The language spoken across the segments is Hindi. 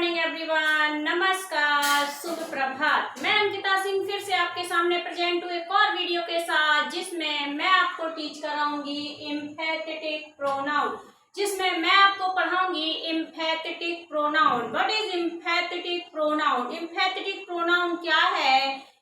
मॉर्निंग एवरीवन, नमस्कार, शुभ प्रभात। मैं अंकिता सिंह फिर से आपके सामने प्रेजेंट हूँ एक और वीडियो के साथ, जिसमें मैं आपको टीच कराऊंगी एम्फैथेटिक प्रोनाउन, जिसमें मैं आपको पढ़ाऊंगी emphatic pronoun. What is emphatic pronoun? Emphatic pronoun क्या है?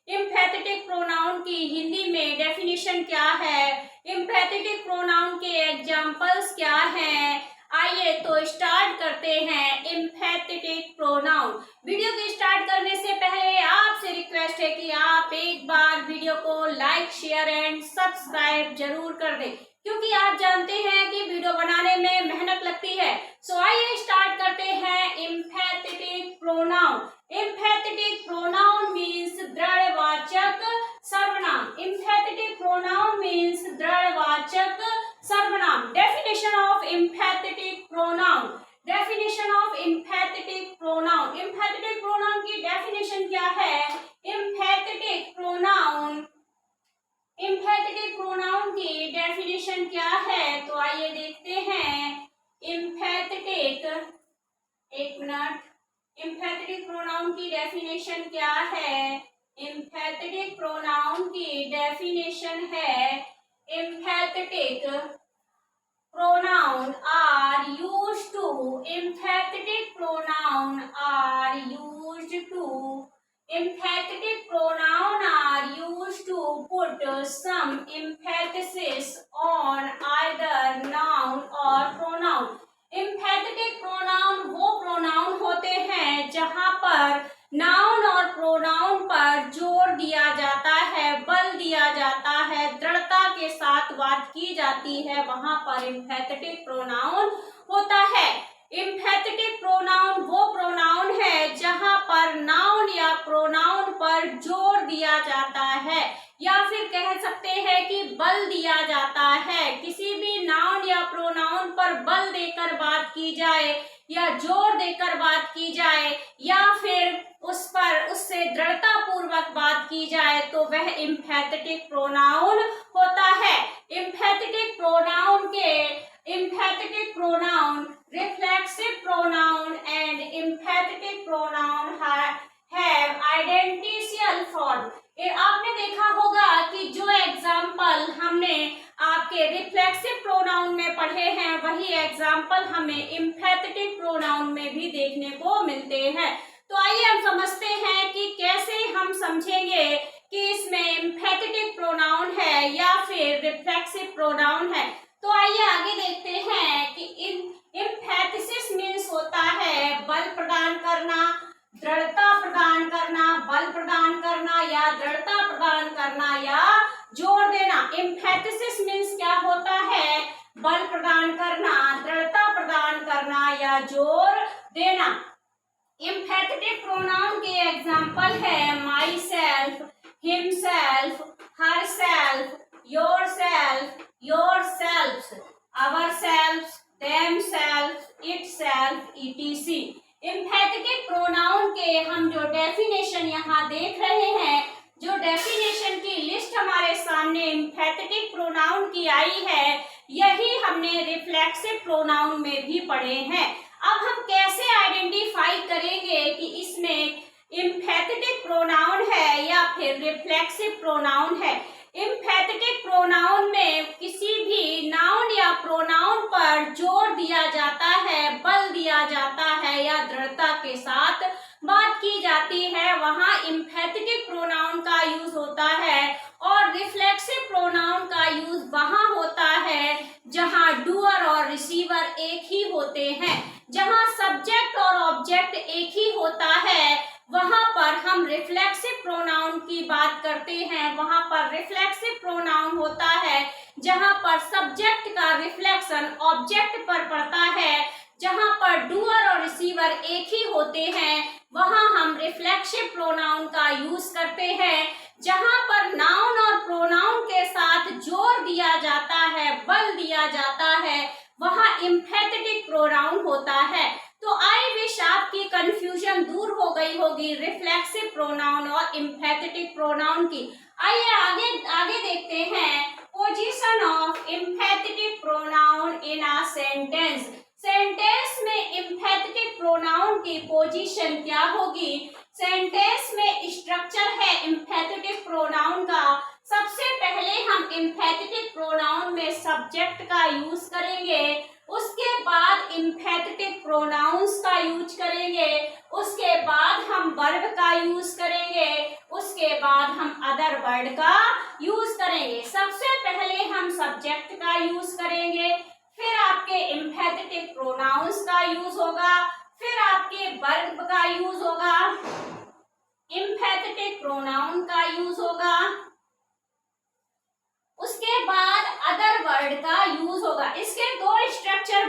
एम्फैथेटिक प्रोनाउन की हिंदी में डेफिनेशन क्या है? एम्फैथेटिक प्रोनाउन के एग्जाम्पल्स क्या हैं? आइए तो स्टार्ट करते हैं एम्फैथेटिक प्रोनाउन। वीडियो को स्टार्ट करने से पहले आपसे रिक्वेस्ट है कि आप एक बार वीडियो को लाइक, शेयर एंड सब्सक्राइब जरूर कर दें, क्योंकि आप जानते हैं कि वीडियो बनाने में मेहनत लगती है। सो आइए स्टार्ट करते हैं emphatic pronoun. Emphatic pronoun means दृढ़वाचक सर्वनाम। एम्फैथेटिक प्रोनाउन मीन्स दृढ़वाचक सर्वनाम। Definition of emphatic pronoun. Definition of emphatic pronoun. Emphatic pronoun की डेफिनेशन क्या है? एम्फैथेटिक प्रोनाउन, एम्फैथेटिक प्रोनाउन की डेफिनेशन क्या है? तो आइए देखते हैं। एम्फैथेटिक, एक मिनट, एम्फैथेटिक प्रोनाउन की डेफिनेशन क्या है? एम्फैथेटिक प्रोनाउन की डेफिनेशन है, एम्फैथेटिक pronoun are used to, empathetic pronoun are used to, empathetic pronoun are used to put some emphasis on either noun or pronoun. empathetic pronoun वो pronoun होते हैं जहां पर नाउन और प्रोनाउन पर जोर दिया जाता है, बल दिया जाता है, दृढ़ता के साथ बात की जाती है, वहां पर एम्फैथेटिक प्रोनाउन होता है। एम्फैथेटिक प्रोनाउन वो प्रोनाउन है जहां पर नाउन या प्रोनाउन पर जोर दिया जाता है, या फिर कह सकते हैं कि बल दिया जाता है। किसी भी नाउन या प्रोनाउन पर बल देकर बात की जाए या जोर देकर बात की जाए, या फिर उस पर उससे दृढ़ता पूर्वक बात की जाए, तो वह एम्फैथेटिक प्रोनाउन होता है। एम्फैथेटिक प्रोनाउन के, emphatic pronoun, reflexive pronoun and emphatic pronoun have identical form. आपने देखा होगा कि जो एग्जाम्पल हमने आपके रिफ्लेक्सिव प्रोनाउन में पढ़े हैं, वही एग्जाम्पल हमें एम्फैथेटिक प्रोनाउन में भी देखने को मिलते हैं। तो आइए हम समझते हैं कि कैसे हम समझेंगे कि इसमें एम्फैथेटिक प्रोनाउन है या फिर रिफ्लेक्सिव प्रोनाउन है। तो आइए आगे देखते हैं कि एम्फैथिसिस मीन्स होता है बल प्रदान करना, दृढ़ता प्रदान करना, बल प्रदान करना या दृढ़ता प्रदान करना या जोर देना। एम्फैथिसिस मीन्स क्या होता है? बल प्रदान करना, दृढ़ता प्रदान करना या जोर देना। एम्फैथेटिक प्रोनाउन के एग्जाम्पल है myself, himself, herself, yourself, yourselves, ourselves, themself, itself, etc. Emphatic pronoun के हम जो डेफिनेशन यहाँ देख रहे हैं, जो डेफिनेशन की लिस्ट हमारे सामने एम्फैथेटिक प्रोनाउन की आई है, यही हमने रिफ्लेक्सिव प्रोनाउन में भी पढ़े हैं। अब हम कैसे आइडेंटिफाई करेंगे कि इसमें एम्फैथेटिक प्रोनाउन है या फिर रिफ्लेक्सिव प्रोनाउन है? एम्फैथेटिक प्रोनाउन में किसी भी नाउन या प्रोनाउन पर जोर दिया जाता है, बल दिया जाता है या दृढ़ता के साथ बात की जाती है, वहां एम्फैथेटिक प्रोनाउन का यूज होता है। और रिफ्लेक्सिव प्रोनाउन का यूज वहां होता है जहां डूअर और रिसीवर एक ही होते हैं। जहां सब्जेक्ट और ऑब्जेक्ट एक ही होता है, वहां पर हम रिफ्लेक्सिव प्रोनाउन की बात करते हैं। वहां पर रिफ्लेक्सिव प्रोनाउन होता है जहां पर सब्जेक्ट का रिफ्लेक्शन ऑब्जेक्ट पर पड़ता है। जहां पर डूअर और रिसीवर एक ही होते हैं, वहां हम रिफ्लेक्सिव प्रोनाउन का यूज करते हैं। जहां पर नाउन और प्रोनाउन के साथ जोर दिया जाता है, बल दिया जाता है, वहां एम्फैथेटिक प्रोनाउन होता है। तो आई विश आपकी कंफ्यूजन दूर हो गई होगी रिफ्लेक्सिव प्रोनाउन और एम्फैथेटिक प्रोनाउन की। आइए आगे देखते हैं position of emphatic pronoun in a sentence. Sentence में में एम्फैटिक प्रोनाउन की पोजीशन क्या होगी? सेंटेंस में स्ट्रक्चर है एम्फैटिक प्रोनाउन का। सबसे पहले हम एम्फैटिक प्रोनाउन में सब्जेक्ट का यूज करेंगे, उसके बाद एम्फैटिक प्रोनाउंस का यूज करेंगे, उसके बाद हम वर्ब का यूज करेंगे, उसके बाद हम अदर वर्ड का यूज करेंगे। सबसे पहले हम सब्जेक्ट का यूज करेंगे, फिर आपके एम्फैटिक प्रोनाउंस का यूज होगा, फिर आपके वर्ब का यूज होगा, एम्फैटिक प्रोनाउन का यूज होगा, उसके बाद अदर वर्ड का यूज होगा। इसके दो स्ट्रक्चर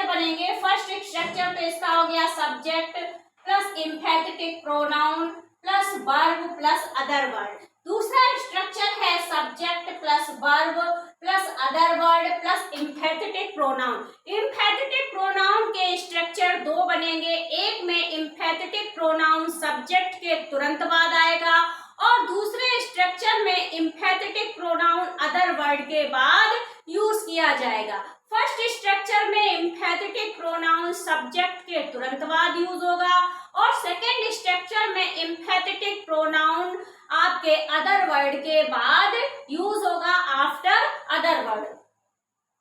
बनेंगे, फर्स्ट स्ट्रक्चर तो इसका हो गया subject plus एम्फैटिक pronoun plus verb plus other word. दूसरा स्ट्रक्चर है subject plus verb plus other word plus एम्फैटिक pronoun. एम्फैटिक pronoun के स्ट्रक्चर दो बनेंगे, एक में एम्फैटिक प्रोनाउन सब्जेक्ट के तुरंत बाद आएगा और दूसरे स्ट्रक्चर में एम्फैटिक प्रोनाउन अदर वर्ड के बाद यूज किया जाएगा। फर्स्ट स्ट्रक्चर में एम्फैटिक प्रोनाउन सब्जेक्ट के तुरंत बाद यूज होगा और सेकेंड स्ट्रक्चर में एम्फैटिक प्रोनाउन आपके अदर वर्ड के बाद यूज होगा आफ्टर अदर वर्ड।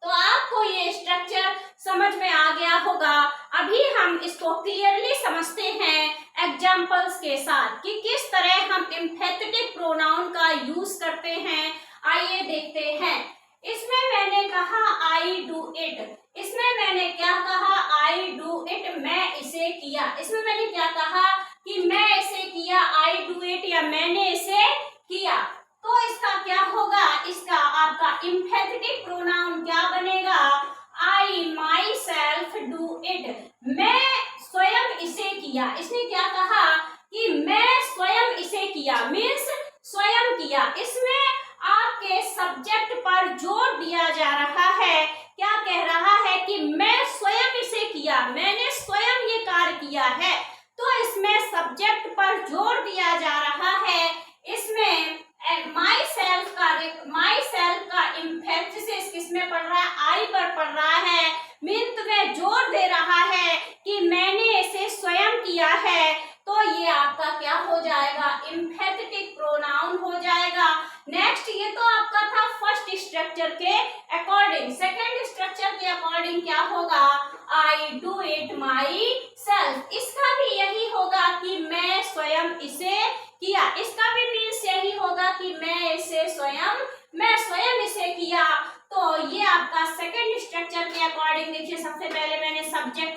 तो आपको ये स्ट्रक्चर समझ में आ गया होगा। अभी हम इसको क्लियरली समझते हैं एग्जाम्पल्स के साथ कि किस तरह हम एम्फैटिक प्रोनाउन का यूज करते हैं। आइए देखते हैं। इसमें मैंने कहा आई डू इट, इसमें मैंने क्या कहा? आई डू इट, मैं इसे किया। इसमें मैंने क्या कहा कि मैं इसे किया, आई डू इट, या मैंने इसे किया। तो इसका क्या होगा? इसका आपका एम्फैटिक प्रोनाउन क्या बनेगा? आई माई सेल्फ डू इट, मैं स्वयं इसे किया। इसने क्या कहा कि मैं स्वयं इसे किया, मीन्स स्वयं किया। इसमें आपके सब्जेक्ट पर जोर दिया जा रहा है। क्या कह रहा है कि मैं स्वयं इसे किया, मैंने स्वयं ये कार्य किया है। तो इसमें सब्जेक्ट पर जोर दिया जा रहा है। इसमें माई सेल्फ का एम्फैसिस किसमें पड़ रहा है? आई पर पड़ रहा है। मीन्स में जोर दे रहा है कि मैंने इसे स्वयं किया है। तो ये आपका क्या हो जाएगा? एम्फैटिक प्रोनाउन हो जाएगा। नेक्स्ट, ये तो आपका था फर्स्ट स्ट्रक्चर के अकॉर्डिंग। सेकंड स्ट्रक्चर के अकॉर्डिंग क्या होगा? I do it my self, इसका भी यही होगा कि मैं स्वयं इसे किया। इसका भी मीन्स यही होगा कि मैं स्वयं इसे किया। तो ये आपका सेकंड स्ट्रक्चर के अकॉर्डिंग देखिए, सबसे पहले मैंने सब्जेक्ट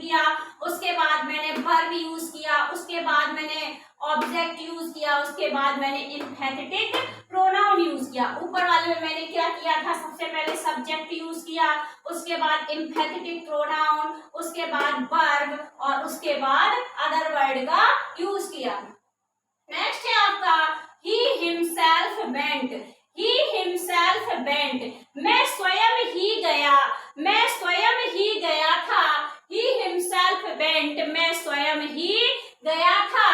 किया, उसके बाद मैंने वर्ब यूज किया, उसके बाद मैंने ऑब्जेक्ट यूज किया, उसके बाद मैंने एम्फैटिक प्रोनाउन यूज किया। ऊपर वाले में मैंने क्या किया था? सबसे पहले सब्जेक्ट यूज किया, उसके बाद एम्फैटिक प्रोनाउन, उसके बाद वर्ब और उसके बाद अदर वर्ड का यूज किया। नेक्स्ट है आपका he himself went, मैं स्वयं ही गया, मैं स्वयं ही गया था। he himself went, मैं स्वयं ही गया था।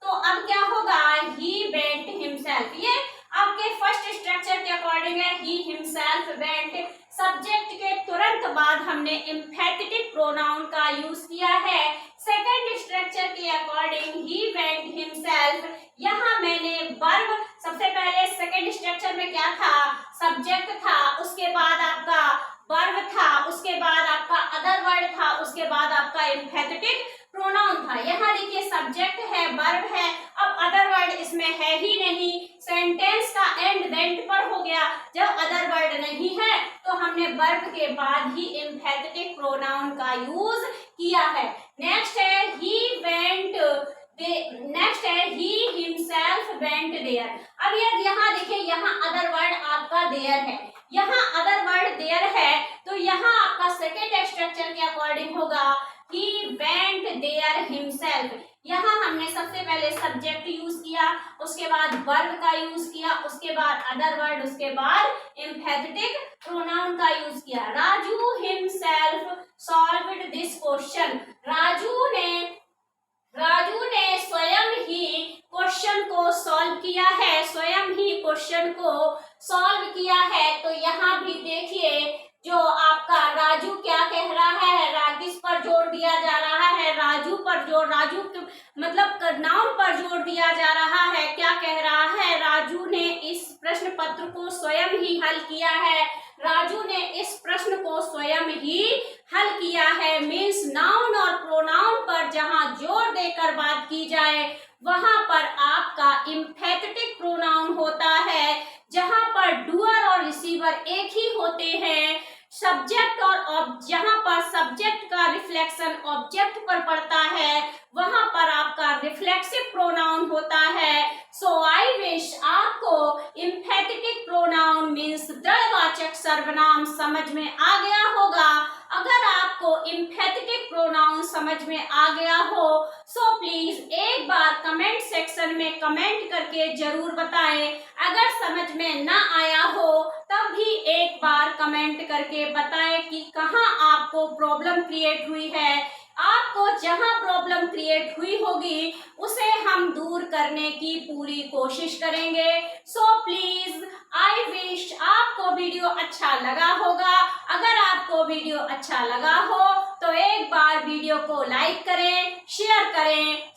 तो अब क्या होगा? he went himself, ये आपके फर्स्ट स्ट्रक्चर के अकॉर्डिंग है। he himself went, सब्जेक्ट के तुरंत बाद हमने एम्फैटिक प्रोनाउन का यूज किया है। सेकंड स्ट्रक्चर के अकॉर्डिंग he went himself, यहाँ मैंने वर्ब, सबसे पहले सेकंड स्ट्रक्चर में क्या था? सब्जेक्ट था, उसके बाद आपका वर्ब था, उसके बाद आपका अदर वर्ड था, उसके बाद आपका एम्फैटिक प्रोनाउन था। यहाँ देखिए सब्जेक्ट है, वर्ब है, अब अदर वर्ड इसमें है ही नहीं। सेंटेंस का एंड वेंट पर हो गया। जब अदर वर्ड नहीं है तो हमने वर्ब के बाद ही एम्फैटिक प्रोनाउन का यूज किया है। नेक्स्ट है he himself went there। अब यहाँ देखिए, यहाँ अदर वर्ड आपका there है, यहाँ अदर वर्ड there है, तो यहाँ आपका सेकेंड स्ट्रक्चर के अकॉर्डिंग होगा he went there himself। यहाँ हमने सबसे पहले सब्जेक्ट यूज किया, उसके बाद वर्ब का यूज किया, उसके बाद अदर वर्ड, उसके बाद एम्फैटिक प्रोनाउन का यूज किया। Raju himself solved this question, Raju ने स्वयं ही क्वेश्चन को सॉल्व किया है, स्वयं ही क्वेश्चन को सॉल्व किया है। तो यहाँ भी देखिए, जो आपका राजू नाउन पर जोर दिया जा रहा है। क्या कह रहा है? राजू ने इस प्रश्न पत्र को स्वयं ही हल किया है। राजू ने इस प्रश्न को स्वयं ही हल किया है। मीन्स नाउन और प्रोनाउन पर जहां जोर देकर बात की जाए वहां पर आपका एम्फैटिक प्रोनाउन होता है। जहां पर डूअर और रिसीवर एक ही होते हैं। सब्जेक्ट और जहां पर सब्जेक्ट का रिफ्लेक्शन ऑब्जेक्ट पर पड़ता है वहां पर आपका रिफ्लेक्सिव प्रोनाउन होता है। सो आई विश आपको एम्फैटिक प्रोनाउन मीन्स दृढ़वाचक सर्वनाम समझ में आ गया होगा। अगर आपको एम्फैटिक प्रोनाउन समझ में आ गया हो सो प्लीज एक बार कमेंट सेक्शन में कमेंट करके जरूर बताएं। अगर समझ में ना आया हो तब भी एक बार कमेंट करके बताएं कि कहाँ आपको प्रॉब्लम क्रिएट हुई है। आपको जहां प्रॉब्लम क्रिएट हुई होगी उसे हम दूर करने की पूरी कोशिश करेंगे। सो प्लीज आई विश आपको वीडियो अच्छा लगा होगा। अगर आपको वीडियो अच्छा लगा हो तो एक बार वीडियो को लाइक करें, शेयर करें